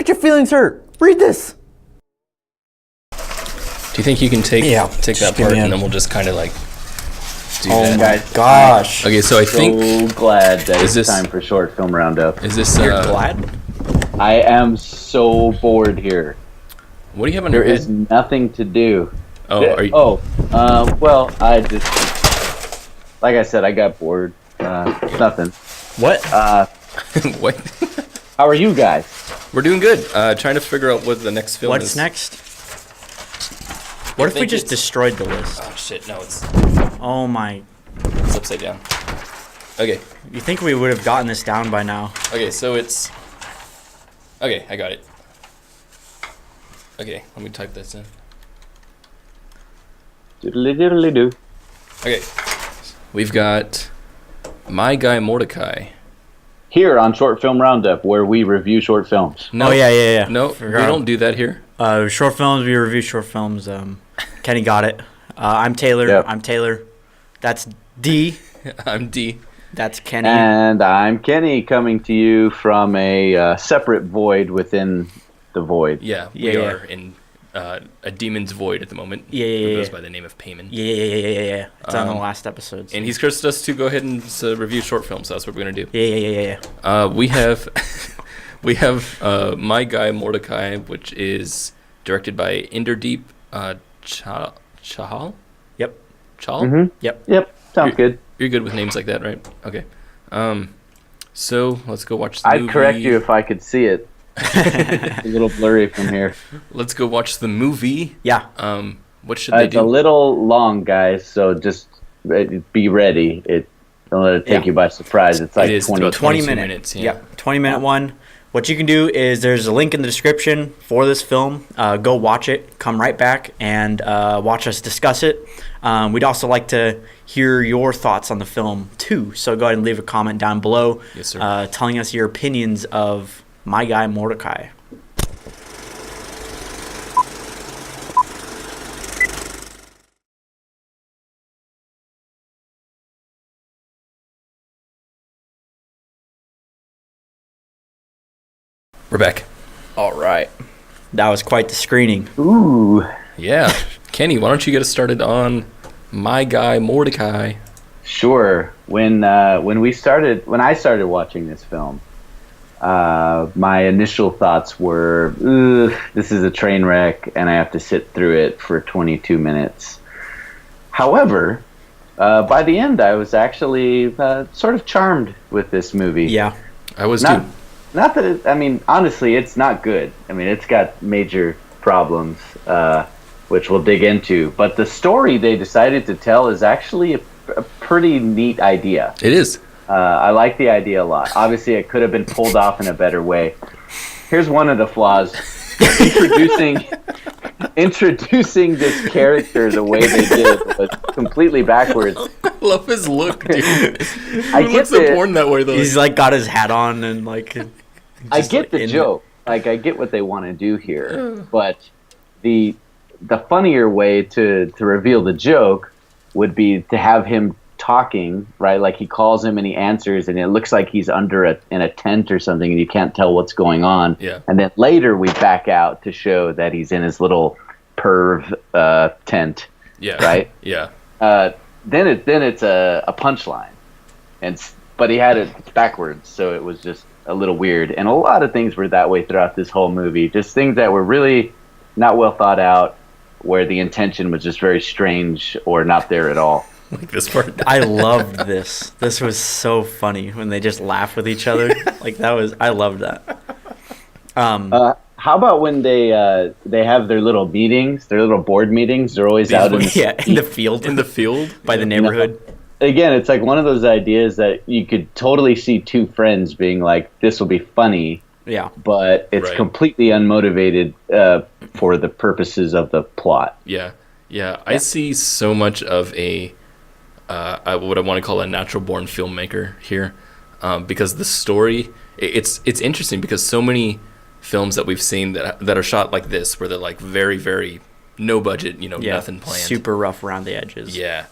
get your feelings hurt. Read this. Do you think you can take that part and then we'll just kind of like do that? Oh my gosh. Okay, so I think... So glad that it's time for Short Film Roundup. Is this... You're glad? I am so bored here. What do you have on your head? There is nothing to do. Oh, are you... Well, I just... Like I said, I got bored. Nothing. What? What? How are you guys? We're doing good. Trying to figure out what the next film is. What's next? What if we just destroyed the list? Oh, shit. No, it's Oh my... It's upside down. Okay. You think we would have gotten this down by now? Okay, so it's... Okay, I got it. Okay, let me type this in. Diddly diddly do. Okay. We've got My Guy Mordecai. Here on Short Film Roundup, where we review short films. No, Oh, yeah. No, we don't do that here. Short films, we review short films. Kenny got it. I'm Taylor. Yep. I'm Taylor. That's D. I'm D. That's Kenny. And I'm Kenny, coming to you from a separate void within the void. Yeah, we are in a demon's void at the moment. Who goes by the name of Payman. Yeah. It's on the last episodes. And he's cursed us to go ahead and review short films, so that's what we're going to do. Yeah. We have My Guy Mordecai, which is directed by Inderdeep Chahal? Yep. Chahal? Mm-hmm. Yep. Sounds good. You're good with names like that, right? Okay. So let's go watch the movie. I'd correct you if I could see it. It's a little blurry from here. Let's go watch the movie. Yeah. What should they do? It's a little long, guys, so just be ready. Don't let it take you by surprise. It's like 20 minutes. Yeah. 20-minute one. What you can do is there's a link in the description for this film. Go watch it. Come right back and watch us discuss it. We'd also like to hear your thoughts on the film, too. So go ahead and leave a comment down below. Yes, sir. Telling us your opinions of My Guy Mordecai. We're back. All right. That was quite the screening. Ooh. Yeah. Kenny, why don't you get us started on My Guy Mordecai? Sure. When I started watching this film, my initial thoughts were, this is a train wreck, and I have to sit through it for 22 minutes. However, by the end, I was actually sort of charmed with this movie. Yeah. I was too. Not that honestly, it's not good. It's got major problems, which we'll dig into. But the story they decided to tell is actually a pretty neat idea. It is. I like the idea a lot. Obviously, it could have been pulled off in a better way. Here's one of the flaws. Introducing this character the way they did was completely backwards. I love his look, dude. I get the porn that way though. He's like got his hat on and like. I get the joke. Like I get what they want to do here, but the funnier way to reveal the joke would be to have him talking, right? Like he calls him and he answers, and it looks like he's in a tent or something, and you can't tell what's going on. Yeah. And then later we back out to show that he's in his little perv tent. Yeah. Right. Yeah. Then it's a punchline, but he had it backwards, so it was just a little weird. And a lot of things were that way throughout this whole movie. Just things that were really not well thought out, where the intention was just very strange or not there at all. Like this part. I loved this. This was so funny when they just laugh with each other. I loved that. How about when they have their little meetings, their little board meetings? They're always out in the field. In the field by the neighborhood. Again, it's like one of those ideas that you could totally see two friends being like, this will be funny. Yeah. But it's completely unmotivated for the purposes of the plot. Yeah. I see so much of what I want to call a natural-born filmmaker here, because the story, it's interesting because so many films that we've seen that are shot like this, where they're like very, very no budget, nothing planned. Super rough around the edges. Yeah.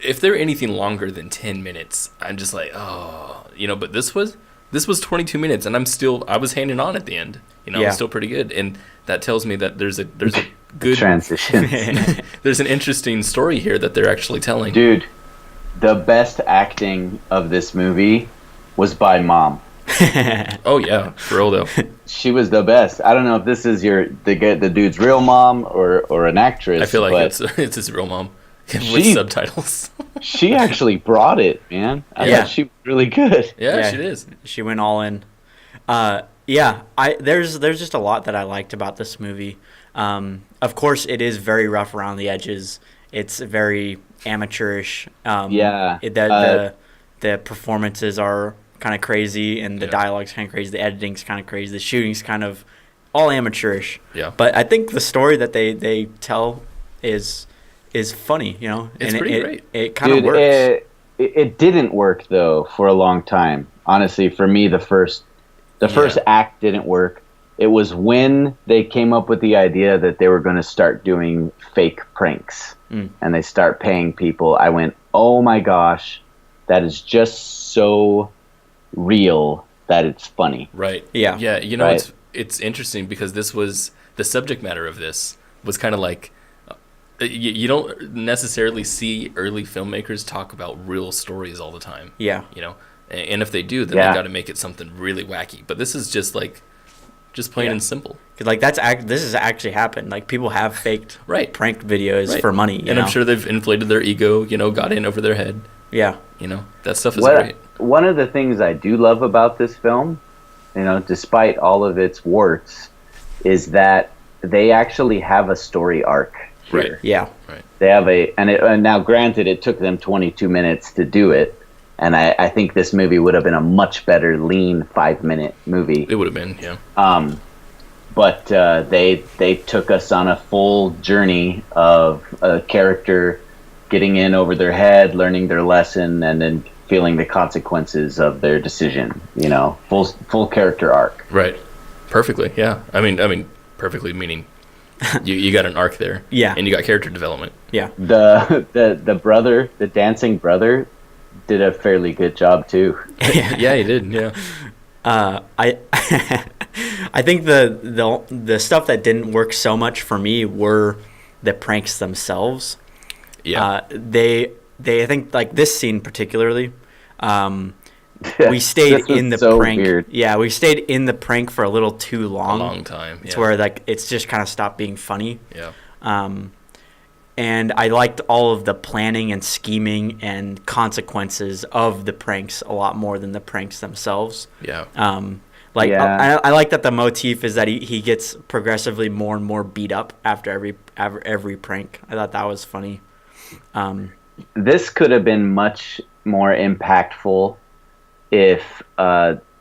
If they're anything longer than 10 minutes, I'm just like, but this was this was 22 minutes, and I was hanging on at the end. You know, it was still pretty good, and that tells me that there's a good transition. There's an interesting story here that they're actually telling. Dude, the best acting of this movie was by Mom. Oh yeah, for real though. She was the best. I don't know if this is the dude's real mom or an actress. I feel like it's his real mom with subtitles. She actually brought it, man. I thought she was really good. Yeah, she is. She went all in. There's just a lot that I liked about this movie. Of course, it is very rough around the edges. It's very amateurish. The performances are kind of crazy, and the dialogue's kind of crazy. The editing's kind of crazy. The shooting's kind of all amateurish. Yeah. But I think the story that they tell is funny. You know, it's pretty great. It kind of works. It didn't work though for a long time. Honestly, for me, the first act didn't work. It was when they came up with the idea that they were going to start doing fake pranks and they start paying people. I went, oh my gosh, that is just so real that it's funny. Right. Yeah. Yeah. You know, it's interesting because this was the subject matter of this was kind of like you don't necessarily see early filmmakers talk about real stories all the time. Yeah. You know, and if they do, then they got to make it something really wacky. But this is just plain and simple. Cause like this has actually happened. Like people have faked prank videos for money, and I'm sure they've inflated their ego. You know, got in over their head. Yeah. You know, that stuff is great. One of the things I do love about this film, you know, despite all of its warts, is that they actually have a story arc here. Right. Yeah. Right. They have and now granted it took them 22 minutes to do it, and I think this movie would have been a much better lean 5-minute movie. It would have been, yeah. But they took us on a full journey of a character getting in over their head, learning their lesson, and then feeling the consequences of their decision. You know, full character arc. Right. Perfectly. Yeah. I mean, perfectly meaning you got an arc there. Yeah. And you got character development. Yeah. The brother, the dancing brother, did a fairly good job too. Yeah, he did. Yeah. I think the stuff that didn't work so much for me were the pranks themselves. Yeah. I think like this scene particularly, we stayed in the prank. Weird. Yeah, we stayed in the prank for a little too long. A long time. Yeah. To where like it's just kind of stopped being funny. Yeah. And I liked all of the planning and scheming and consequences of the pranks a lot more than the pranks themselves. Yeah. I like that the motif is that he gets progressively more and more beat up after every prank. I thought that was funny. This could have been much more impactful if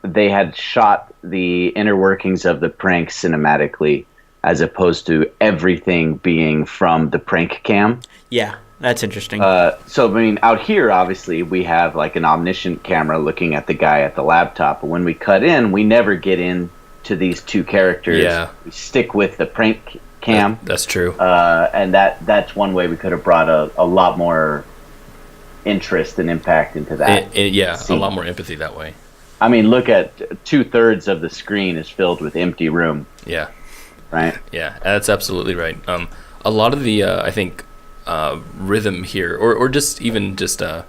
they had shot the inner workings of the prank cinematically, as opposed to everything being from the prank cam. Yeah, that's interesting. So, I mean, out here, obviously, we have like an omniscient camera looking at the guy at the laptop. But when we cut in, we never get into these two characters. Yeah. We stick with the prank cam. That's true. And that's one way we could have brought a lot more interest and impact into that. A lot more empathy that way. I mean, look at 2/3 of the screen is filled with empty room. Yeah. Right. Yeah, that's absolutely right. A lot of the I think rhythm here, or just even just. And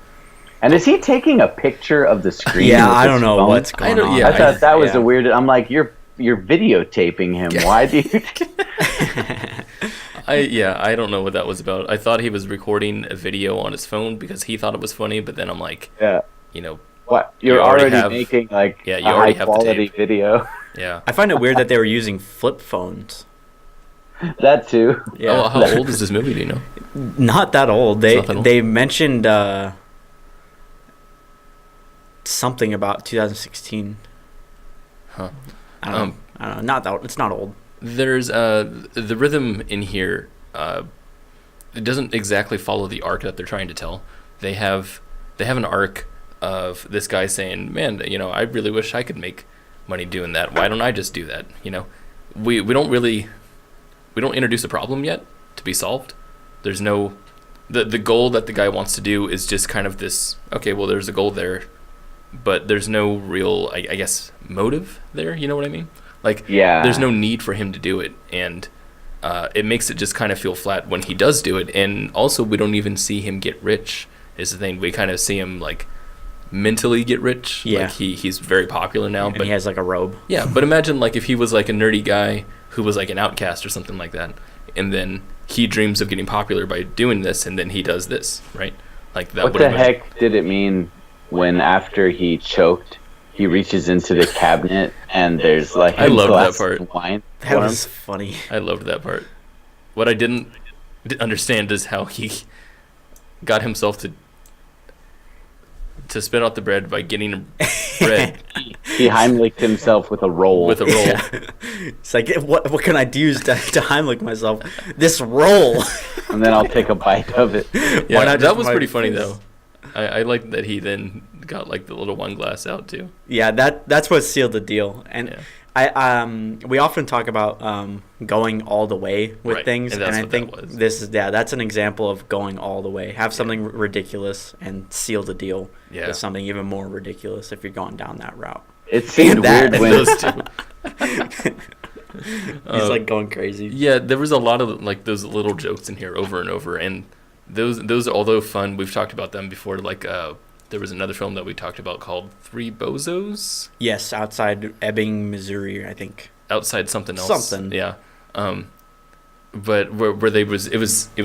is he taking a picture of the screen? Yeah, I don't know what's going on. I thought that was a weird. I'm like, you're videotaping him. Yeah. Why do you? I don't know what that was about. I thought he was recording a video on his phone because he thought it was funny, but then I'm like, you know, what you're already making like you a already high have quality the tape. Video. Yeah, I find it weird that they were using flip phones. That too. Yeah. Oh, how old is this movie? Do you know? Not that old. They mentioned something about 2016. Huh. I don't know. Not that. It's not old. There's the rhythm in here. It doesn't exactly follow the arc that they're trying to tell. They have an arc of this guy saying, "Man, you know, I really wish I could make money doing that. Why don't I just do that?" You know, we don't introduce a problem yet to be solved. There's no the goal that the guy wants to do is just kind of this. Okay, well, there's a goal there. but there's no real, I guess, motive there. You know what I mean? Like, Yeah. there's no need for him to do it, and it makes it just kind of feel flat when he does do it. And also, we don't even see him get rich. Is the thing, we kind of see him like mentally get rich. Yeah. Like he's very popular now, And but he has like a robe. yeah. But imagine like if he was like a nerdy guy who was like an outcast or something like that, and then he dreams of getting popular by doing this, and then he does this, right? Like that. What the heck did it mean when after he choked, he reaches into the cabinet and there's like I a loved glass that part. of wine? That was funny. I loved that part. What I didn't understand is how he got himself to spit out the bread by getting bread He Heimlicked himself with a roll. with a roll. Yeah. It's like, what can I do to Heimlich myself? This roll. And then I'll take a bite of it. Yeah, not that just was my pretty funny face? though. I liked that he then got like the little wine glass out too. Yeah, that's what sealed the deal. And Yeah. we often talk about going all the way with Right, things, and and, that's I what think that was. that's an example of going all the way. Have something ridiculous and seal the deal Yeah. with something even more ridiculous if you're going down that route. It seemed And that- weird when Those two. He's like going crazy. Yeah, there was a lot of like those little jokes in here over and over, and those although fun, we've talked about them before. Like there was another film that we talked about called Three Bozos. Yes, outside Ebbing, Missouri, I think. Outside something else. Something. Yeah. But where it was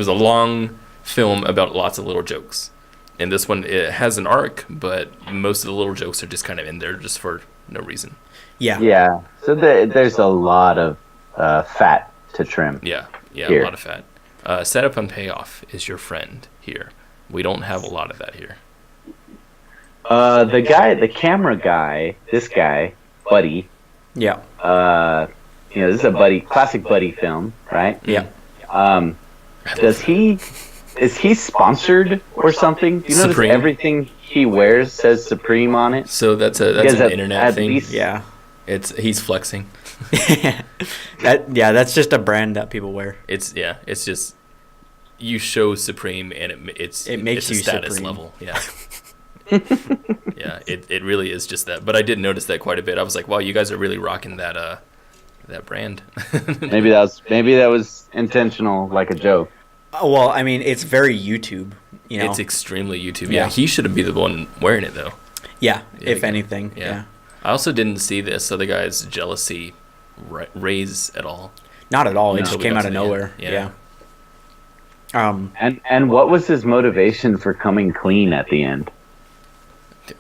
a long film about lots of little jokes. And this one, it has an arc, but most of the little jokes are just kind of in there just for no reason. Yeah. Yeah. So there's a lot of fat to trim. Yeah, Here. a lot of fat. Setup and payoff is your friend here. We don't have a lot of that here. The camera guy, this guy, Buddy. Yeah. This is a classic buddy film, right? Yeah. Is he sponsored or something? Do you notice Supreme. everything he wears says Supreme on it? So that's He an has internet at thing. least- Yeah. He's flexing. That's just a brand that people wear. It's just you show Supreme and it makes it's a you status Supreme. level. Yeah. Yeah, it really is just that. But I did notice that quite a bit. I was like, wow, you guys are really rocking that brand. Maybe that was intentional, like a joke. Oh, well, I mean, it's very YouTube, you know. It's extremely YouTube. Yeah. Yeah, he shouldn't be the one wearing it though. Yeah, if again, anything. Yeah. I also didn't see this other guy's jealousy raise at all. Not at all. It No. just We came got out to of the end. nowhere. Yeah. Yeah. And what was his motivation for coming clean at the end?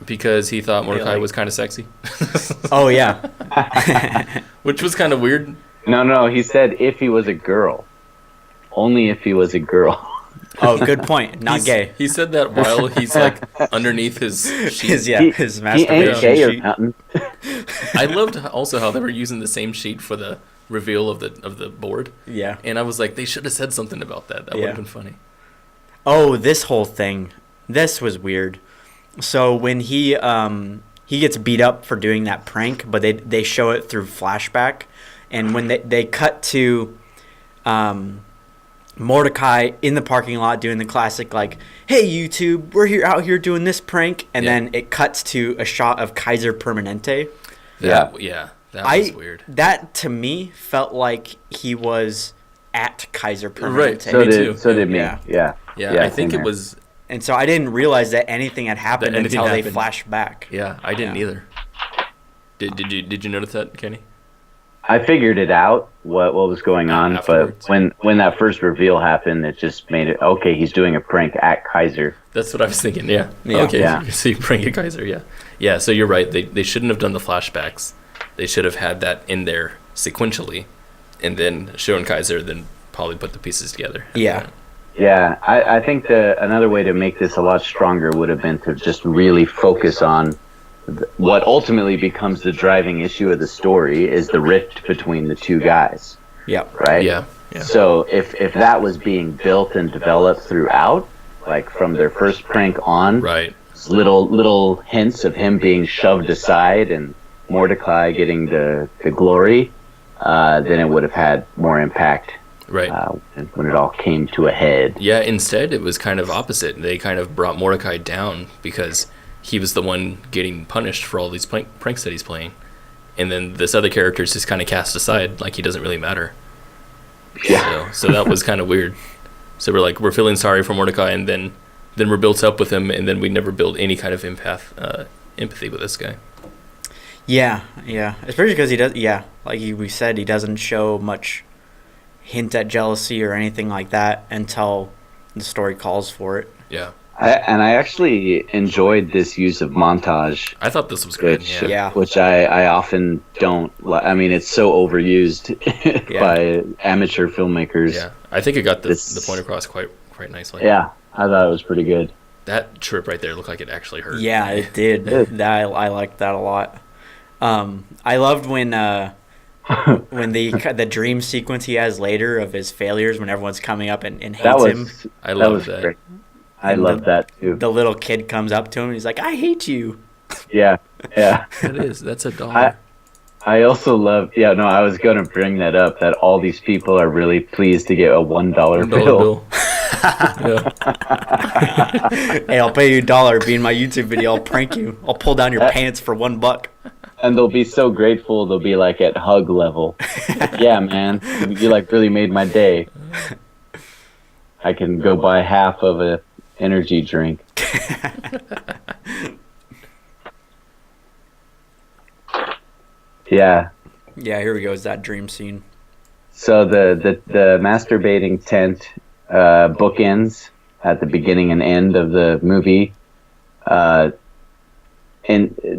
Because he thought Mordecai like- was kind of sexy. Oh, yeah. Which was kind of weird. No, he said if he was a girl. Only if he was a girl. Oh, good point. Not gay. He said that while he's like underneath his sheet. His He masturbation ain't gay or sheet. nothing. I loved also how they were using the same sheet for the reveal of the board. Yeah. And I was like, they should have said something about that. That would Yeah. have been funny. Oh, this whole thing. This was weird. So when he gets beat up for doing that prank, but they show it through flashback, and when they cut to Mordecai in the parking lot doing the classic like, "Hey YouTube, we're out here doing this prank," and Yeah. then it cuts to a shot of Kaiser Permanente. That was weird. That to me felt like he was at Kaiser Permanente. Right. So Me did too. so did me. Yeah. Yeah. Yeah, I think same it here. was. And so I didn't realize that anything had happened That anything until they happened. flashed back. Yeah, I didn't Yeah. either. Did you notice that, Kenny? I figured it out what was going on, Afterwards. but when that first reveal happened, it just made it okay. He's doing a prank at Kaiser. That's what I was thinking. Yeah. Yeah. Okay. Yeah. So you bring a Kaiser. Yeah. Yeah. So you're right. They shouldn't have done the flashbacks. They should have had that in there sequentially, and then shown Kaiser, then probably put the pieces together. Yeah. Yeah, I think another way to make this a lot stronger would have been to just really focus on what ultimately becomes the driving issue of the story is the rift between the two guys, Yep. right? Yeah. Yeah. So if that was being built and developed throughout, like from their first prank on, Right. little hints of him being shoved aside and Mordecai getting the glory, then it would have had more impact. Right. When it all came to a head. Yeah, instead it was kind of opposite. They kind of brought Mordecai down because he was the one getting punished for all these pranks that he's playing, and then this other character is just kind of cast aside, like he doesn't really matter. Yeah. So that was kind of weird. So we're feeling sorry for Mordecai, and then we're built up with him, and then we never build any kind of empathy with this guy. Yeah, especially because he does. Yeah, like we said, he doesn't show much hint at jealousy or anything like that until the story calls for it. Yeah. I actually enjoyed this use of montage. I thought this was great. Which I often don't. I mean, it's so overused by amateur filmmakers. Yeah, I think it got the point across quite nicely. Yeah, I thought it was pretty good. That trip right there looked like it actually hurt. Yeah, it did. I liked that a lot. I loved when the dream sequence he has later of his failures when everyone's coming up and hates him. I love that. Great. I love that too. The little kid comes up to him and he's like, "I hate you." Yeah. That's $1. I also love. Yeah, no, I was gonna bring that up. That all these people are really pleased to get a $1 bill. Hey, I'll pay you $1. Be in my YouTube video. I'll prank you. I'll pull down your pants for $1. And they'll be so grateful. They'll be like at hug level. Like, yeah, man, you like really made my day. I can go buy half of a energy drink. Yeah. Yeah, here we go. Is that dream scene? So the masturbating tent bookends at the beginning and end of the movie, and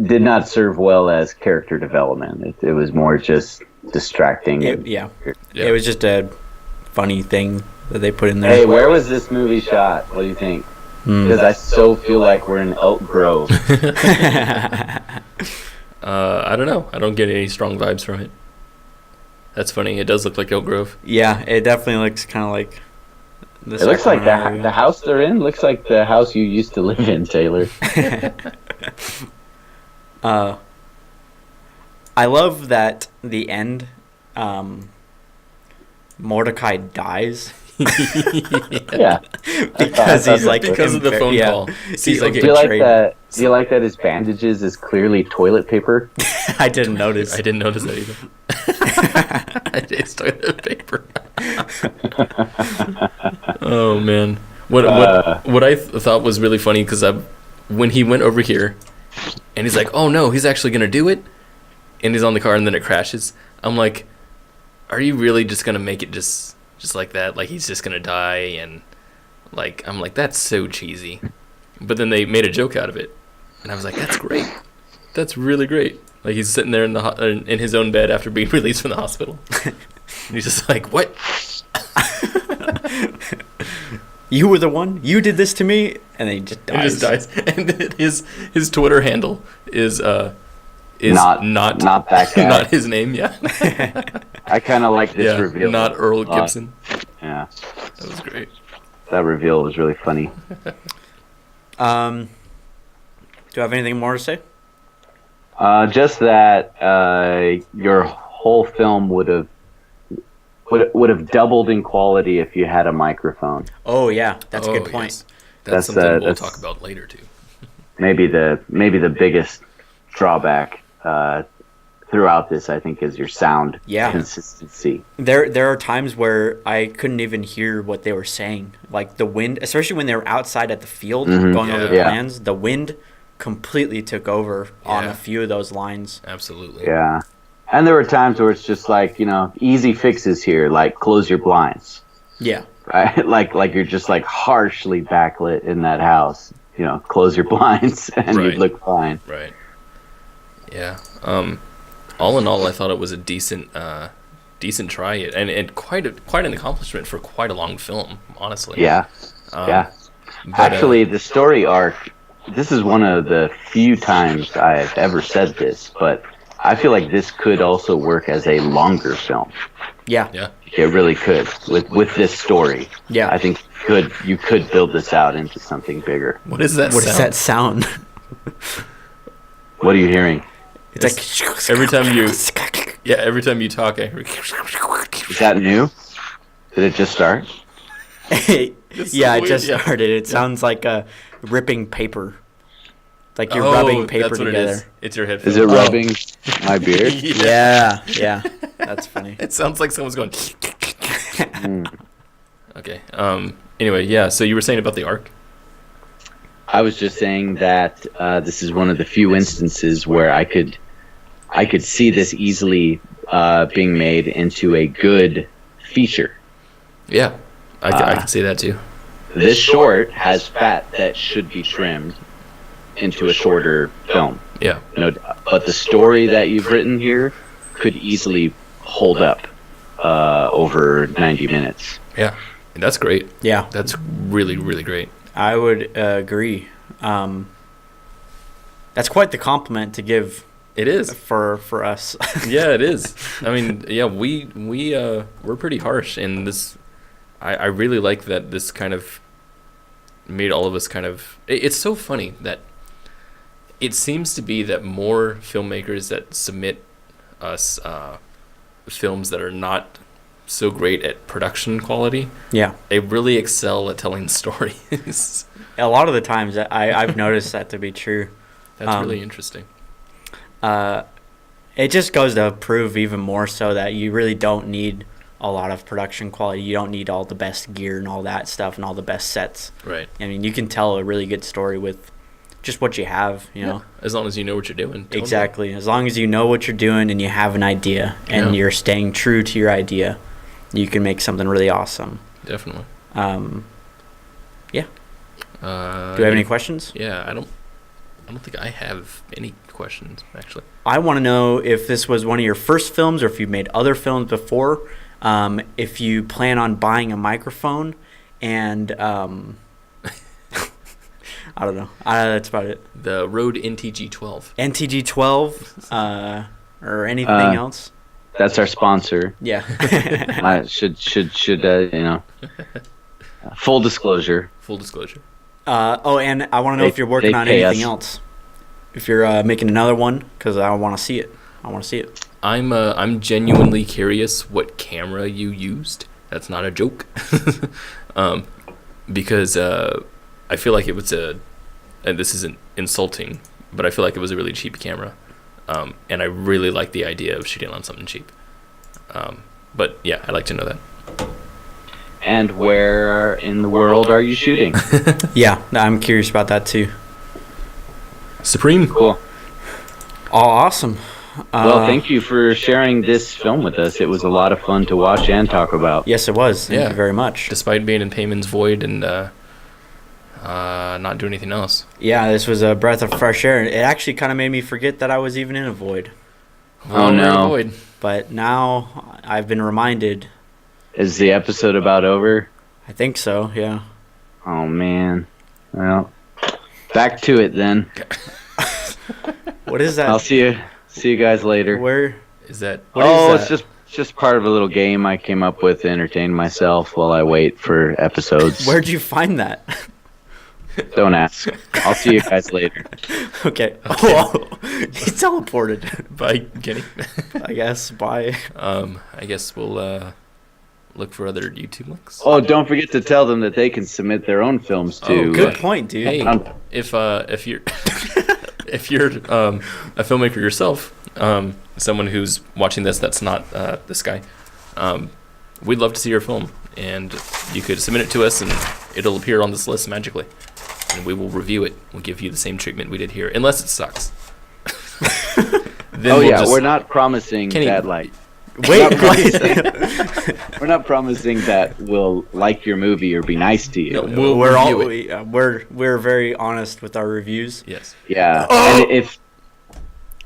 did not serve well as character development. It was more just distracting. It was just a funny thing that they put in there. Hey, where was this movie shot? What do you think? Because I so feel like we're in Elk Grove. I don't know. I don't get any strong vibes from it. That's funny. It does look like Elk Grove. Yeah, it definitely looks kind of like. It looks like the house they're in looks like the house you used to live in, Taylor. I love that the end, Mordecai dies. Yeah, because he's like because of the phone call. He's like, do you like that his bandages is clearly toilet paper? I didn't notice. I didn't notice that either. It's toilet paper. Oh man, what I thought was really funny because when he went over here, and he's like, "Oh no, he's actually gonna do it," and he's on the car, and then it crashes. I'm like, "Are you really just gonna make it just like that? Like he's just gonna die?" And like I'm like, "That's so cheesy," but then they made a joke out of it, and I was like, "That's great. That's really great." Like he's sitting there in his own bed after being released from the hospital, and he's just like, "What? You were the one. You did this to me," and then he just dies. And then his Twitter handle is not that guy. Not his name. Yeah. I kind of like this reveal. Not Earl Gibson. Yeah, that was great. That reveal was really funny. Do you have anything more to say? Just that your whole film would have doubled in quality if you had a microphone. Oh yeah, that's a good point. Yes. That's something we'll talk about later too. Maybe the biggest drawback throughout this, I think, is your sound consistency. There are times where I couldn't even hear what they were saying, like the wind, especially when they were outside at the field going over the plans. The wind completely took over on a few of those lines. Absolutely. Yeah. And there were times where it's just like, easy fixes here, like close your blinds. Yeah. Right? Like you're just like harshly backlit in that house. Close your blinds and you'd look fine. Right. Yeah. All in all, I thought it was a decent try, and quite an accomplishment for quite a long film, honestly. Yeah. But, actually, the story arc. This is one of the few times I've ever said this, but I feel like this could also work as a longer film. Yeah. Yeah. It really could with this story. Yeah. I think you could build this out into something bigger. What is that sound? What are you hearing? It's like every time you talk, I hear. Is that new? Did it just start? It just started. It sounds like ripping paper. Like you're rubbing paper that's what together. It is. It's your headphones. Is it rubbing my beard? Yeah. That's funny. It sounds like someone's going. Okay. Anyway, yeah. So you were saying about the arc? I was just saying that this is one of the few instances where I could see this easily being made into a good feature. Yeah, I can see that too. This short has fat that should be trimmed into a shorter film. Yeah. No, but the story that you've written here could easily hold up over 90 minutes. Yeah, and that's great. Yeah. That's really, really great. I would agree. That's quite the compliment to give. It is for us. Yeah, it is. I mean, yeah, we're pretty harsh, and this. I really like that this kind of made all of us kind of. It's so funny that it seems to be that more filmmakers that submit us films that are not so great at production quality. Yeah, they really excel at telling stories. A lot of the times, I've noticed that to be true. That's really interesting. It just goes to prove even more so that you really don't need a lot of production quality. You don't need all the best gear and all that stuff and all the best sets. Right. I mean, you can tell a really good story with just what you have, you know. As long as you know what you're doing. Totally. Exactly. As long as you know what you're doing and you have an idea and you're staying true to your idea, you can make something really awesome. Definitely. Yeah. Do you have any questions? Yeah, I don't think I have any questions, actually. I want to know if this was one of your first films or if you've made other films before. If you plan on buying a microphone and I don't know. That's about it. The Rode NTG12. NTG12 or anything else? That's our sponsor. Yeah. should full disclosure. Full disclosure. And I want to know if you're working on anything else. If you're making another one, because I want to see it. I'm genuinely curious what camera you used. That's not a joke. Because I feel like it was and this isn't insulting, but I feel like it was a really cheap camera. And I really like the idea of shooting on something cheap. But yeah, I'd like to know that. And where in the world are you shooting? Yeah, I'm curious about that too. Supreme. Cool. Oh, awesome. Well, thank you for sharing this film with us. It was a lot of fun to watch and talk about. Yes, it was. Thank you very much. Despite being in Payman's Void and not doing anything else. Yeah, this was a breath of fresh air. It actually kind of made me forget that I was even in a void. Oh, no. Void. But now I've been reminded. Is the episode about over? I think so, yeah. Oh, man. Well, back to it then. What is that? I'll see you guys later. Where is that? It's just part of a little game I came up with to entertain myself while I wait for episodes. Where'd you find that? Don't ask. I'll see you guys later. Okay. Oh, he teleported. Bye, Kenny. I guess. Bye. I guess we'll look for other YouTube links. Oh, don't forget to tell them that they can submit their own films too. Oh, good point, dude. Hey, if you're if you're a filmmaker yourself, someone who's watching this that's not this guy, we'd love to see your film, and you could submit it to us, and it'll appear on this list magically, and we will review it. We'll give you the same treatment we did here, unless it sucks. We're not promising Kenny, that like. Wait, we're not promising that we'll like your movie or be nice to you. No, we're very honest with our reviews. Yes. Yeah. Oh! And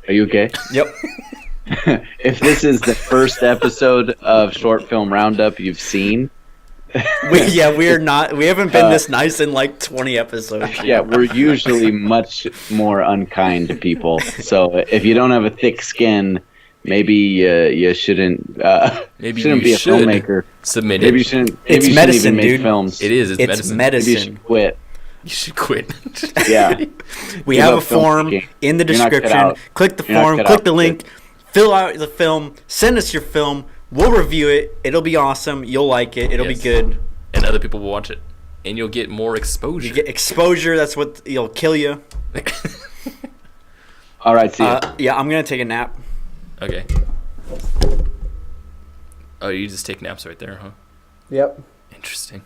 are you okay? Yep. If this is the first episode of Short Film Roundup you've seen, we haven't been this nice in like 20 episodes. Yeah, we're usually much more unkind to people. So if you don't have a thick skin, maybe you shouldn't. Maybe shouldn't you be a filmmaker. Submit maybe it. you shouldn't. It's maybe you medicine, shouldn't even dude. make films. It is. It's medicine. Maybe you should quit. You should quit. Yeah. We Give have up a form filmmaking. in the You're not cut description. out. Click the You're not form. cut Click out the for link. it. Fill out the film. Send us your film. We'll review it. It'll be awesome. You'll like it. It'll be good. And other people will watch it, and you'll get more exposure. You get exposure. That's what you'll kill you. All right, see you. Yeah, I'm gonna take a nap. Okay. Oh, you just take naps right there, huh? Yep. Interesting.